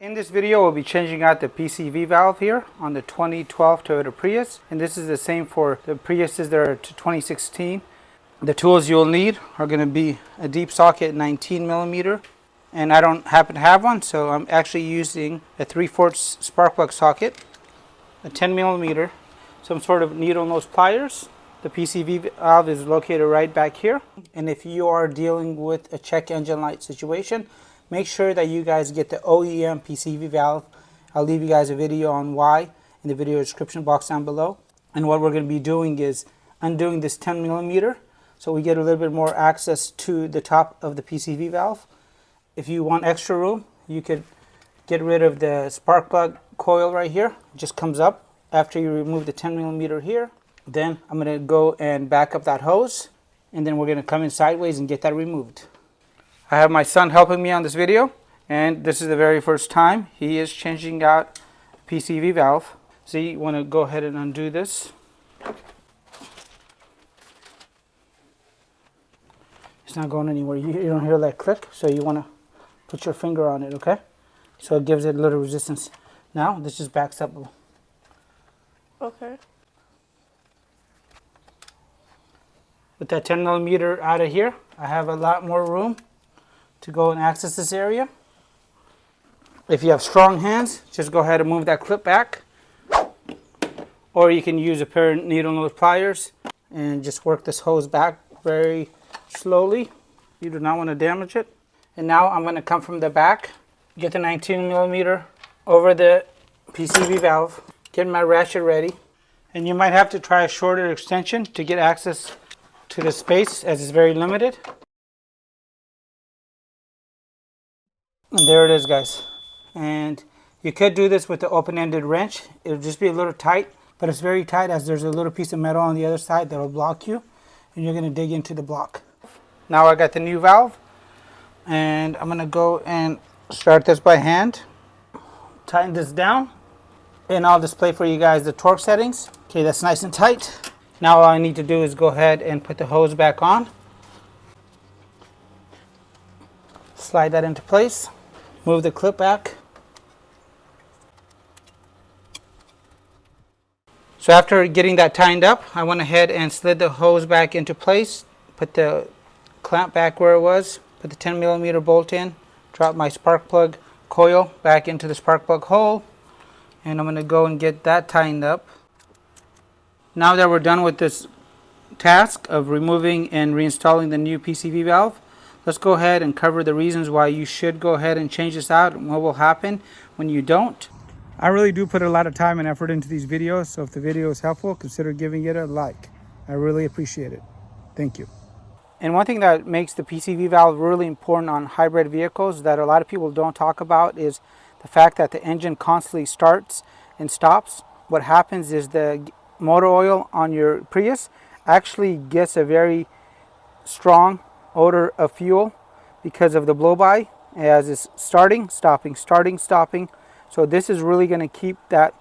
In this video, we'll be changing out the PCV valve here on the 2012 Toyota Prius, and this is the same for the Priuses that are to 2016. The tools you'll need are going to be a deep socket 19 millimeter, and I don't happen to have one, so I'm actually using a 3/4 spark plug socket, a 10 millimeter, some sort of needle nose pliers. The PCV valve is located right back here, and if you are dealing with a check engine light situation, make sure that you guys get the OEM PCV valve. I'll leave you guys a video on why in the video description box down below. And what we're going to be doing is undoing this 10 millimeter so we get a little bit more access to the top of the PCV valve. If you want extra room, you could get rid of the spark plug coil right here. It just comes up after you remove the 10 millimeter here. Then I'm going to go and back up that hose, and then we're going to come in sideways and get that removed. I have my son helping me on this video, and this is the very first time he is changing out PCV valve. So you want to go ahead and undo this. It's not going anywhere. You don't hear that click, so you want to put your finger on it, okay? So it gives it a little resistance. Now this just backs up. Okay. With that 10 millimeter out of here, I have a lot more room to go and access this area. If you have strong hands, just go ahead and move that clip back, or you can use a pair of needle nose pliers and just work this hose back very slowly. You do not want to damage it. And now I'm going to come from the back, get the 19 millimeter over the PCV valve, get my ratchet ready, and you might have to try a shorter extension to get access to the space as it's very limited. And there it is, guys. And you could do this with the open-ended wrench. It'll just be a little tight, but it's very tight as there's a little piece of metal on the other side that'll block you, and you're going to dig into the block. Now I got the new valve, and I'm going to go and start this by hand. Tighten this down, and I'll display for you guys the torque settings. Okay, that's nice and tight. Now all I need to do is go ahead and put the hose back on. Slide that into place. Move the clip back. So after getting that tightened up, I went ahead and slid the hose back into place, put the clamp back where it was, put the 10 millimeter bolt in, drop my spark plug coil back into the spark plug hole, and I'm going to go and get that tightened up. Now that we're done with this task of removing and reinstalling the new PCV valve, let's go ahead and cover the reasons why you should go ahead and change this out and what will happen when you don't. I really do put a lot of time and effort into these videos, so if the video is helpful, consider giving it a like. I really appreciate it. Thank you. And one thing that makes the PCV valve really important on hybrid vehicles that a lot of people don't talk about is the fact that the engine constantly starts and stops. What happens is the motor oil on your Prius actually gets a very strong odor of fuel because of the blow-by as it's starting, stopping, starting, stopping. So this is really going to keep that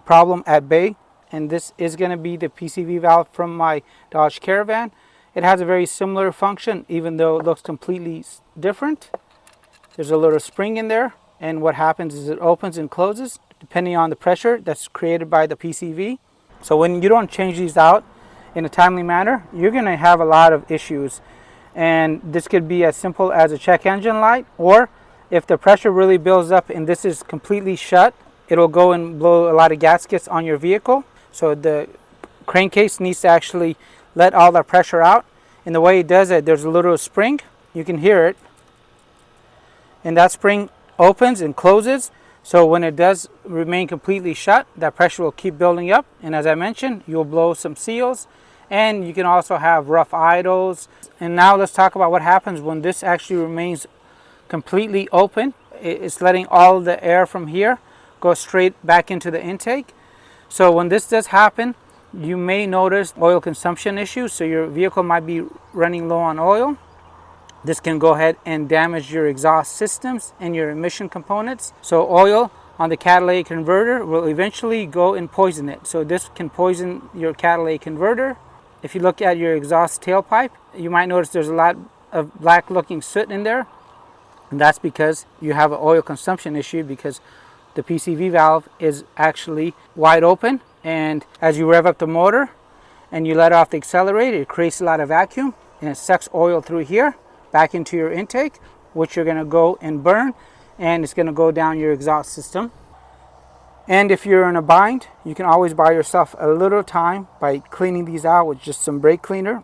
problem at bay, and this is going to be the PCV valve from my Dodge Caravan. It has a very similar function, even though it looks completely different. There's a little spring in there, and what happens is it opens and closes depending on the pressure that's created by the PCV. So when you don't change these out in a timely manner, you're going to have a lot of issues. And this could be as simple as a check engine light, or if the pressure really builds up and this is completely shut, it'll go and blow a lot of gaskets on your vehicle. So the crankcase needs to actually let all that pressure out. And the way it does it, there's a little spring, you can hear it, and that spring opens and closes. So when it does remain completely shut, that pressure will keep building up, and as I mentioned, you'll blow some seals, and you can also have rough idles. And now let's talk about what happens when this actually remains completely open. It's letting all the air from here go straight back into the intake. So when this does happen, you may notice oil consumption issues, so your vehicle might be running low on oil. This can go ahead and damage your exhaust systems and your emission components. So oil on the catalytic converter will eventually go and poison it. So this can poison your catalytic converter. If you look at your exhaust tailpipe, you might notice there's a lot of black looking soot in there. And that's because you have an oil consumption issue, because the PCV valve is actually wide open, and as you rev up the motor and you let off the accelerator, it creates a lot of vacuum and it sucks oil through here back into your intake, which you're going to go and burn, and it's going to go down your exhaust system. And if you're in a bind, you can always buy yourself a little time by cleaning these out with just some brake cleaner,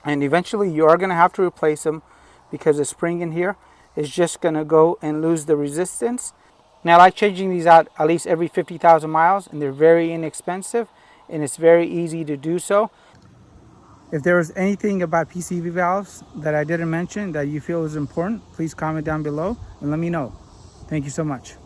and eventually you are going to have to replace them because the spring in here is just going to go and lose the resistance. Now, I like changing these out at least every 50,000 miles, and they're very inexpensive and it's very easy to do so. If there was anything about PCV valves that I didn't mention that you feel is important, please comment down below and let me know. Thank you so much.